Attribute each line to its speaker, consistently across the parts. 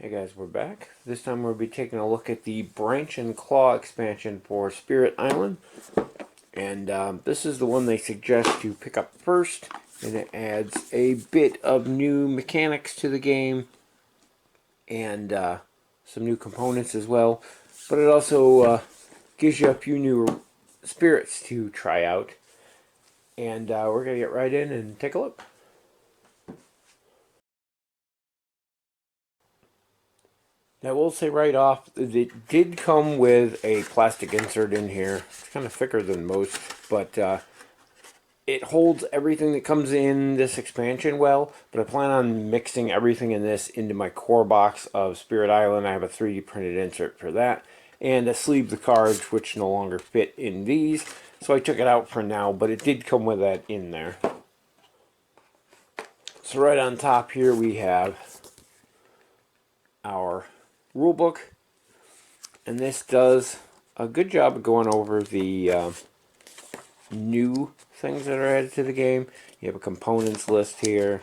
Speaker 1: Hey guys, we're back. This time we'll be taking a look at the Branch and Claw expansion for Spirit Island. And this is the one they suggest to pick up first. And it adds a bit of new mechanics to the game. And some new components as well. But it also gives you a few new spirits to try out. And we're going to get right in and take a look. I will say right off, it did come with a plastic insert in here. It's kind of thicker than most, but it holds everything that comes in this expansion well. But I plan on mixing everything in this into my core box of Spirit Island. I have a 3D printed insert for that. And a sleeve of cards, which no longer fit in these. So I took it out for now, but it did come with that in there. So right on top here we have our rulebook, and this does a good job of going over the new things that are added to the game. You have a components list here,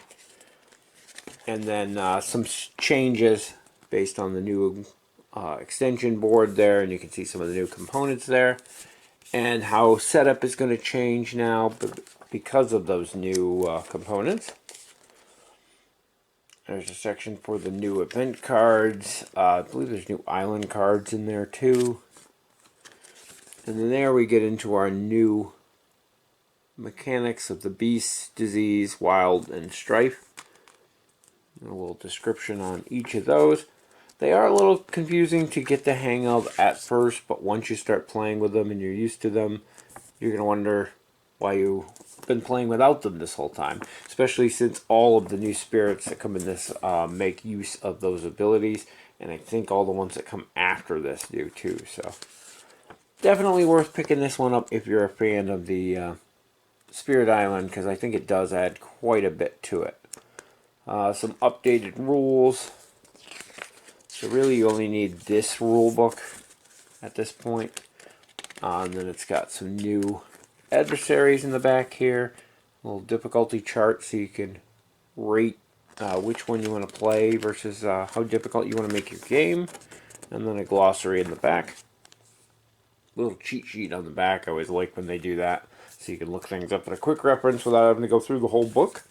Speaker 1: and then some changes based on the new extension board there, and you can see some of the new components there, and how setup is going to change now because of those new components. There's a section for the new event cards. I believe there's new island cards in there too. And then there we get into our new mechanics of the Beast, Disease, Wild, and Strife. And a little description on each of those. They are a little confusing to get the hang of at first, but once you start playing with them and you're used to them, you're going to wonder why you've been playing without them this whole time, especially since all of the new spirits that come in this make use of those abilities, and I think all the ones that come after this do too. So definitely worth picking this one up if you're a fan of the Spirit Island, because I think it does add quite a bit to it. Some updated rules. So really you only need this rule book at this point. And then it's got some new adversaries in the back here, a little difficulty chart so you can rate which one you want to play versus how difficult you want to make your game, and then a glossary in the back. Little cheat sheet on the back. I always like when they do that, so you can look things up at a quick reference without having to go through the whole book.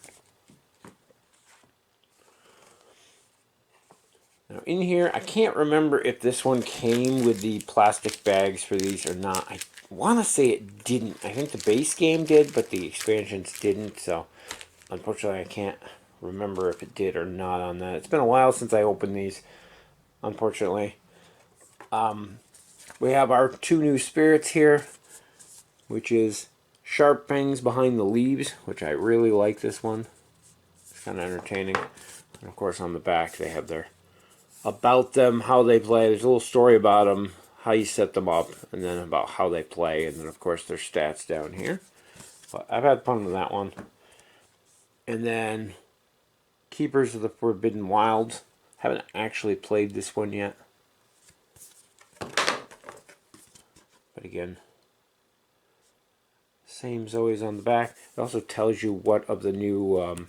Speaker 1: Now in here, I can't remember if this one came with the plastic bags for these or not. I want to say it didn't. I think the base game did, but the expansions didn't, so unfortunately I can't remember if it did or not on that. It's been a while since I opened these, unfortunately. We have our two new spirits here, which is Sharp Fangs Behind the Leaves, which I really like this one. It's kind of entertaining. And of course on the back they have their about them, how they play. There's a little story about them, how you set them up, and then about how they play, and then of course their stats down here. But I've had fun with that one. And then Keepers of the Forbidden Wilds. Haven't actually played this one yet. But again, same as always on the back. It also tells you what of the new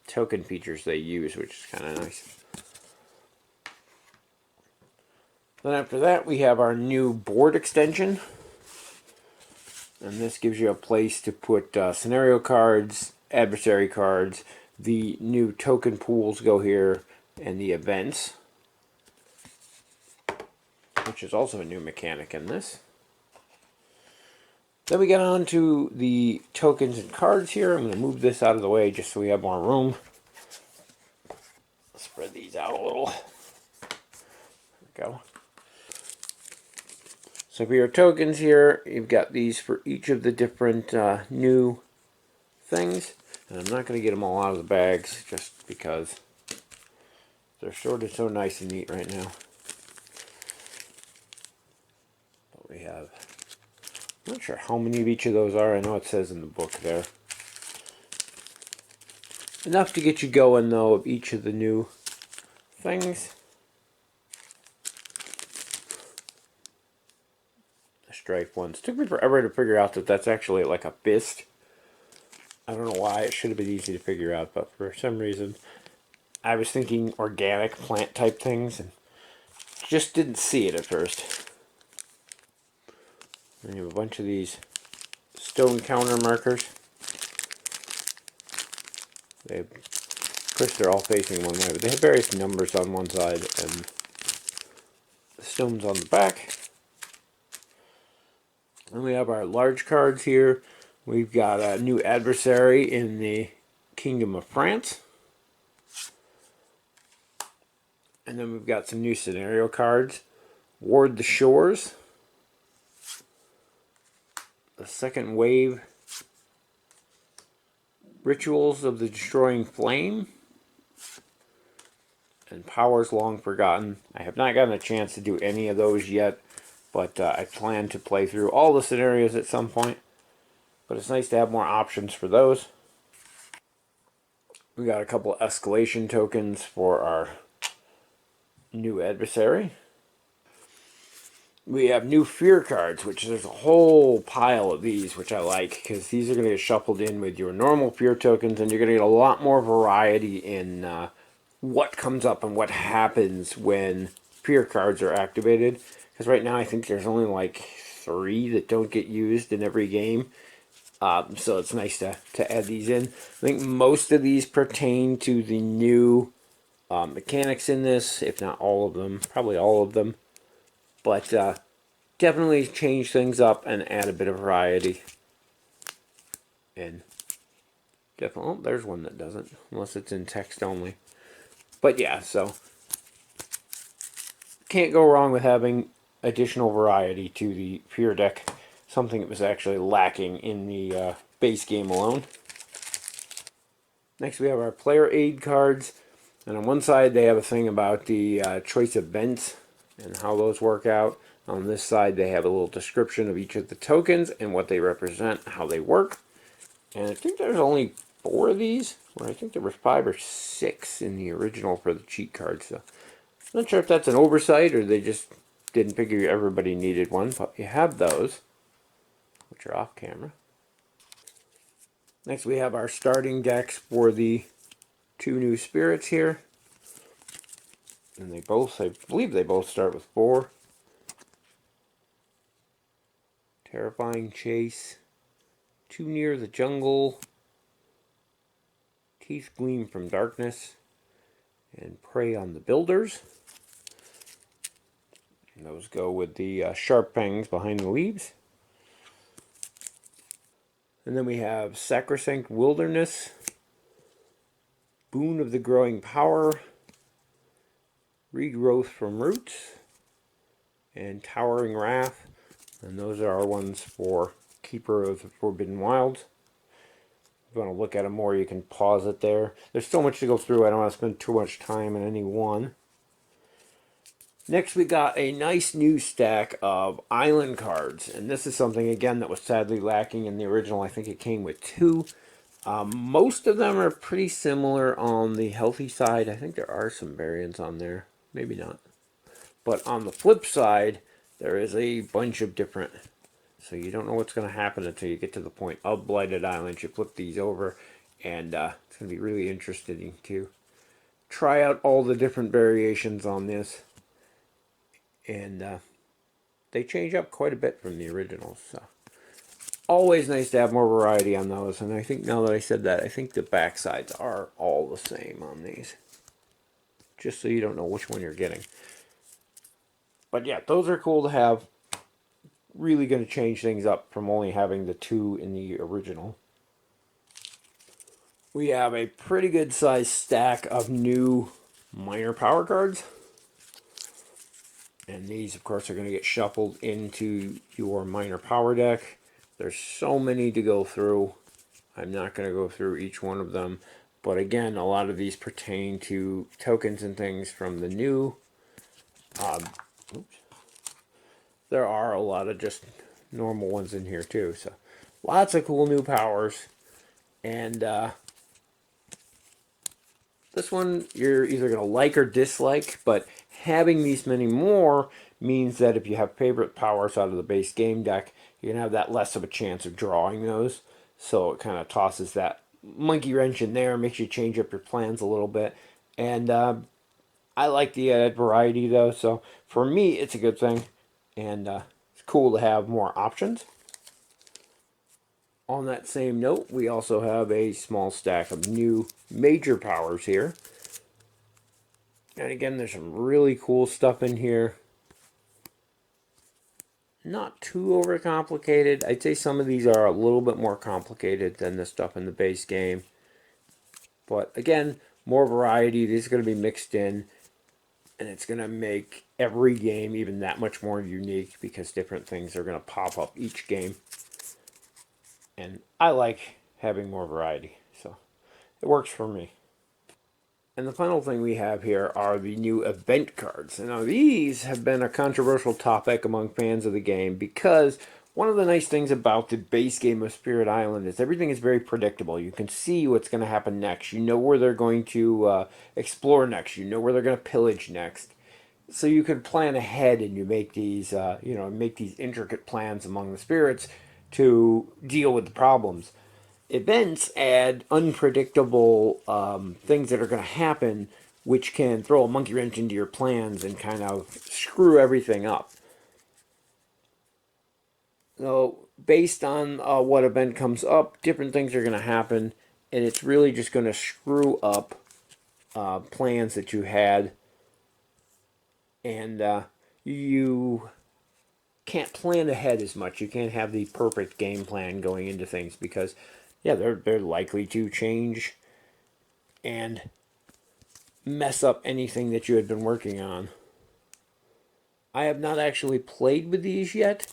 Speaker 1: token features they use, which is kind of nice. Then after that, we have our new board extension. And this gives you a place to put scenario cards, adversary cards. The new token pools go here, and the events, which is also a new mechanic in this. Then we get on to the tokens and cards here. I'm going to move this out of the way just so we have more room. Spread these out a little. There we go. So for your tokens here, you've got these for each of the different new things. And I'm not going to get them all out of the bags just because they're sort of so nice and neat right now. But we have, I'm not sure how many of each of those are. I know it says in the book there. Enough to get you going though of each of the new things. Strife ones. Took me forever to figure out that that's actually like a fist. I don't know why. It should have been easy to figure out, but for some reason I was thinking organic plant type things and just didn't see it at first. And you have a bunch of these stone counter markers. Of course, they're all facing one way, but they have various numbers on one side and the stones on the back. And we have our large cards here. We've got a new adversary in the Kingdom of France. And then we've got some new scenario cards. Ward the Shores. The second wave. Rituals of the Destroying Flame. And Powers Long Forgotten. I have not gotten a chance to do any of those yet, but I plan to play through all the scenarios at some point. But it's nice to have more options for those. We got a couple of escalation tokens for our new adversary. We have new fear cards, which there's a whole pile of these, which I like, because these are going to get shuffled in with your normal fear tokens, and you're going to get a lot more variety in what comes up and what happens when fear cards are activated. Because right now I think there's only like 3 that don't get used in every game. So it's nice to add these in. I think most of these pertain to the new mechanics in this, if not all of them, probably all of them. But definitely change things up and add a bit of variety. And definitely, oh, there's one that doesn't, unless it's in text only. But yeah, so can't go wrong with having additional variety to the fear deck. Something that was actually lacking in the base game alone. Next we have our player aid cards. And on one side they have a thing about the choice events and how those work out. On this side they have a little description of each of the tokens and what they represent, how they work. And I think there's only 4 of these, or I think there were 5 or 6 in the original for the cheat cards. So I'm not sure if that's an oversight or they just didn't figure everybody needed one, but you have those, which are off camera. Next we have our starting decks for the 2 new spirits here. And they both, I believe they both start with 4. Terrifying Chase, Too Near the Jungle, Teeth Gleam from Darkness, and Prey on the Builders. And those go with the sharp fangs behind the leaves. And then we have Sacrosanct Wilderness, Boon of the Growing Power, Regrowth from Roots, and Towering Wrath. And those are our ones for Keeper of the Forbidden Wilds. If you want to look at them more, you can pause it there. There's so much to go through, I don't want to spend too much time in any one. Next we got a nice new stack of island cards. And this is something, again, that was sadly lacking in the original. I think it came with 2. Most of them are pretty similar on the healthy side. I think there are some variants on there. Maybe not. But on the flip side, there is a bunch of different. So you don't know what's going to happen until you get to the point of Blighted Islands. You flip these over, and it's going to be really interesting to try out all the different variations on this. And they change up quite a bit from the originals. So always nice to have more variety on those. And I think now that I said that, I think the back sides are all the same on these. Just so you don't know which one you're getting. But yeah, those are cool to have. Really going to change things up from only having the 2 in the original. We have a pretty good sized stack of new minor power cards. And these, of course, are going to get shuffled into your minor power deck. There's so many to go through. I'm not going to go through each one of them. But again, a lot of these pertain to tokens and things from the new. Oops. There are a lot of just normal ones in here too. So lots of cool new powers. And this one you're either going to like or dislike, but having these many more means that if you have favorite powers out of the base game deck, you're going to have that less of a chance of drawing those. So it kind of tosses that monkey wrench in there, makes you change up your plans a little bit. And I like the variety though, so for me it's a good thing, and it's cool to have more options. On that same note, we also have a small stack of new major powers here. And again, there's some really cool stuff in here. Not too overcomplicated. I'd say some of these are a little bit more complicated than the stuff in the base game. But again, more variety. These are going to be mixed in. And it's going to make every game even that much more unique because different things are going to pop up each game. And I like having more variety. So it works for me. And the final thing we have here are the new event cards. And now these have been a controversial topic among fans of the game because one of the nice things about the base game of Spirit Island is everything is very predictable. You can see what's going to happen next. You know where they're going to explore next. You know where they're going to pillage next. So you can plan ahead and you make these, make these intricate plans among the spirits to deal with the problems. Events add unpredictable things that are going to happen, which can throw a monkey wrench into your plans and kind of screw everything up. So, based on what event comes up, different things are going to happen, and it's really just going to screw up plans that you had, and you can't plan ahead as much. You can't have the perfect game plan going into things because, yeah, they're likely to change and mess up anything that you had been working on. I have not actually played with these yet.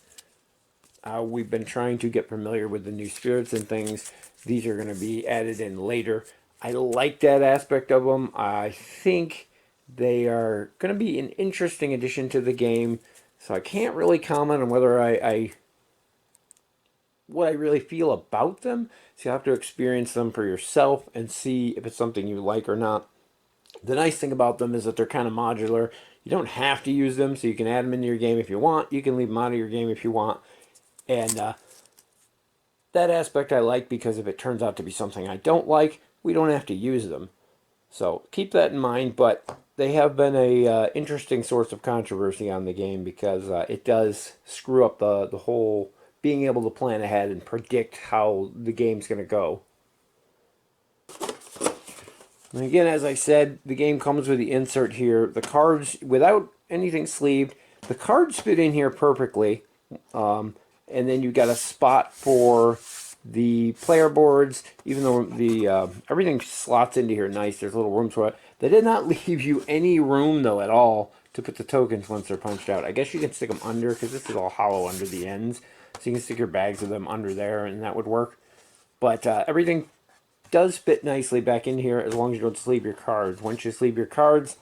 Speaker 1: We've been trying to get familiar with the new spirits and things. These are going to be added in later. I like that aspect of them. I think they are going to be an interesting addition to the game. So I can't really comment on whether what I really feel about them. So you have to experience them for yourself and see if it's something you like or not. The nice thing about them is that they're kind of modular. You don't have to use them, so you can add them into your game if you want. You can leave them out of your game if you want. And that aspect I like because if it turns out to be something I don't like, we don't have to use them. So keep that in mind, but they have been a interesting source of controversy on the game because it does screw up the whole being able to plan ahead and predict how the game's going to go. And again, as I said, the game comes with the insert here. The cards, without anything sleeved, the cards fit in here perfectly. And then you got a spot for the player boards, even though the everything slots into here nice. There's little rooms for it. They did not leave you any room, though, at all to put the tokens once they're punched out. I guess you can stick them under, because this is all hollow under the ends. So you can stick your bags of them under there, and that would work. But everything does fit nicely back in here as long as you don't sleeve your cards. Once you sleeve your cards,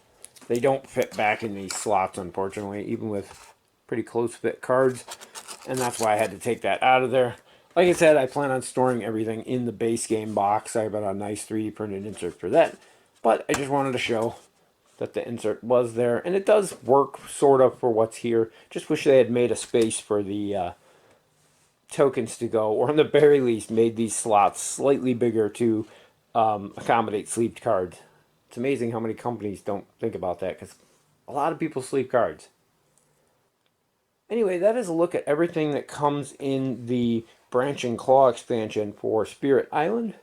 Speaker 1: they don't fit back in these slots, unfortunately, even with pretty close fit cards. And that's why I had to take that out of there. Like I said, I plan on storing everything in the base game box. I got a nice 3D printed insert for that. But I just wanted to show that the insert was there. And it does work sort of for what's here. Just wish they had made a space for the tokens to go, or in the very least made these slots slightly bigger to accommodate sleeved cards. It's amazing how many companies don't think about that because a lot of people sleeve cards. Anyway, that is a look at everything that comes in the Branching Claw expansion for Spirit Island.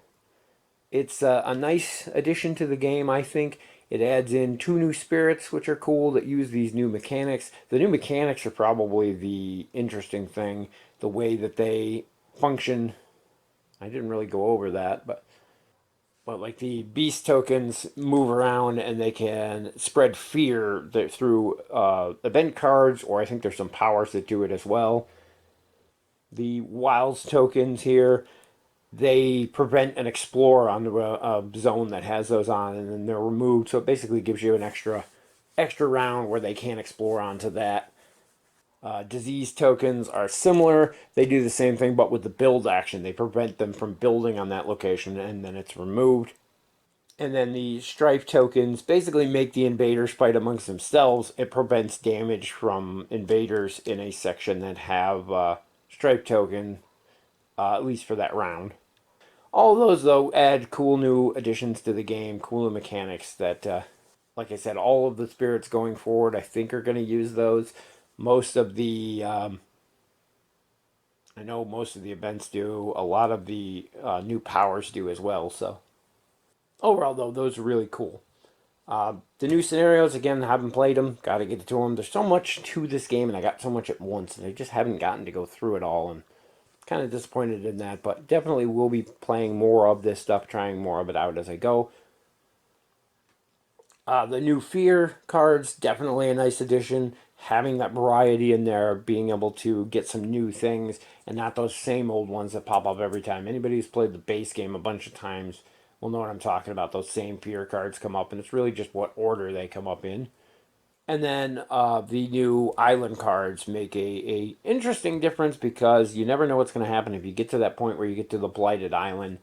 Speaker 1: It's a nice addition to the game, I think. It adds in 2 new spirits, which are cool, that use these new mechanics. The new mechanics are probably the interesting thing, the way that they function. I didn't really go over that, but like the beast tokens move around and they can spread fear through event cards, or I think there's some powers that do it as well. The wilds tokens here, they prevent an explorer on the zone that has those on, and then they're removed. So it basically gives you an extra round where they can't explore onto that. Disease tokens are similar. They do the same thing, but with the build action. They prevent them from building on that location, and then it's removed. And then the strife tokens basically make the invaders fight amongst themselves. It prevents damage from invaders in a section that have strife token, at least for that round. All of those, though, add cool new additions to the game, cool new mechanics that, like I said, all of the spirits going forward, I think, are going to use those. Most of the, I know most of the events do. A lot of the new powers do as well. So overall, though, those are really cool. The new scenarios, again, haven't played them. Got to get to them. There's so much to this game, and I got so much at once, and I just haven't gotten to go through it all. And kind of disappointed in that, but definitely will be playing more of this stuff, trying more of it out as I go. The new fear cards, definitely a nice addition. Having that variety in there, being able to get some new things and not those same old ones that pop up every time. Anybody who's played the base game a bunch of times will know what I'm talking about. Those same fear cards come up, and it's really just what order they come up in. And then the new island cards make a interesting difference because you never know what's going to happen if you get to that point where you get to the blighted island.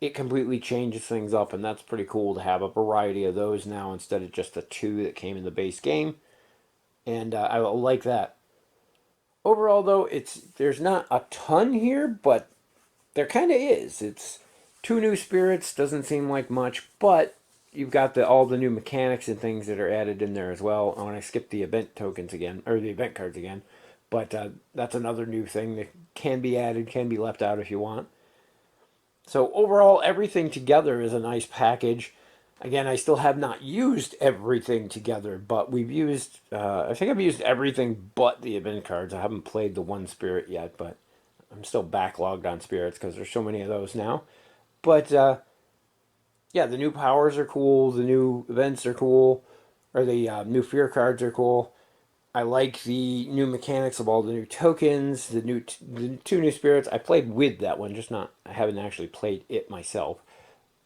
Speaker 1: It completely changes things up, and that's pretty cool to have a variety of those now instead of just the two that came in the base game. And I like that. Overall, though, it's there's not a ton here, but there kind of is. It's two new spirits, doesn't seem like much, but you've got all the new mechanics and things that are added in there as well. I want to skip the event tokens again, or the event cards again, but that's another new thing that can be added, can be left out if you want. So overall, everything together is a nice package. Again, I still have not used everything together, but we've used, I think I've used everything but the event cards. I haven't played the one spirit yet, but I'm still backlogged on spirits because there's so many of those now. But yeah, the new powers are cool. The new events are cool, or the new fear cards are cool. I like the new mechanics of all the new tokens, the two new spirits. I played with that one, just not. I haven't actually played it myself.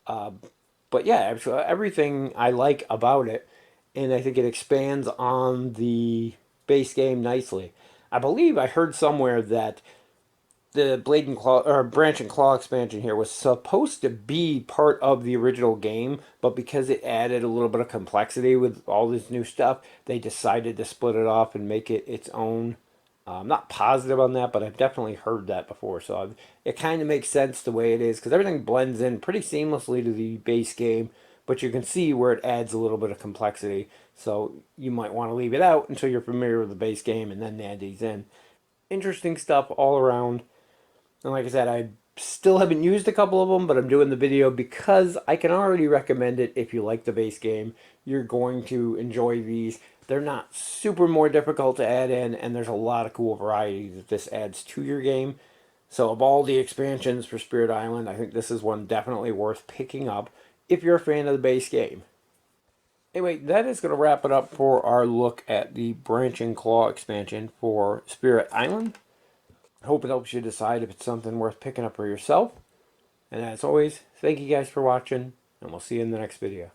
Speaker 1: But yeah, everything I like about it, and I think it expands on the base game nicely. I believe I heard somewhere that the Blade and Claw or Branch and Claw expansion here was supposed to be part of the original game, but because it added a little bit of complexity with all this new stuff, they decided to split it off and make it its own. I'm not positive on that, but I've definitely heard that before, so it kind of makes sense the way it is because everything blends in pretty seamlessly to the base game, but you can see where it adds a little bit of complexity. So you might want to leave it out until you're familiar with the base game and then add these in. Interesting stuff all around. And like I said, I still haven't used a couple of them, but I'm doing the video because I can already recommend it if you like the base game. You're going to enjoy these. They're not super more difficult to add in, and there's a lot of cool variety that this adds to your game. So of all the expansions for Spirit Island, I think this is one definitely worth picking up if you're a fan of the base game. Anyway, that is going to wrap it up for our look at the Branch and Claw expansion for Spirit Island. I hope it helps you decide if it's something worth picking up for yourself. And as always, thank you guys for watching, and we'll see you in the next video.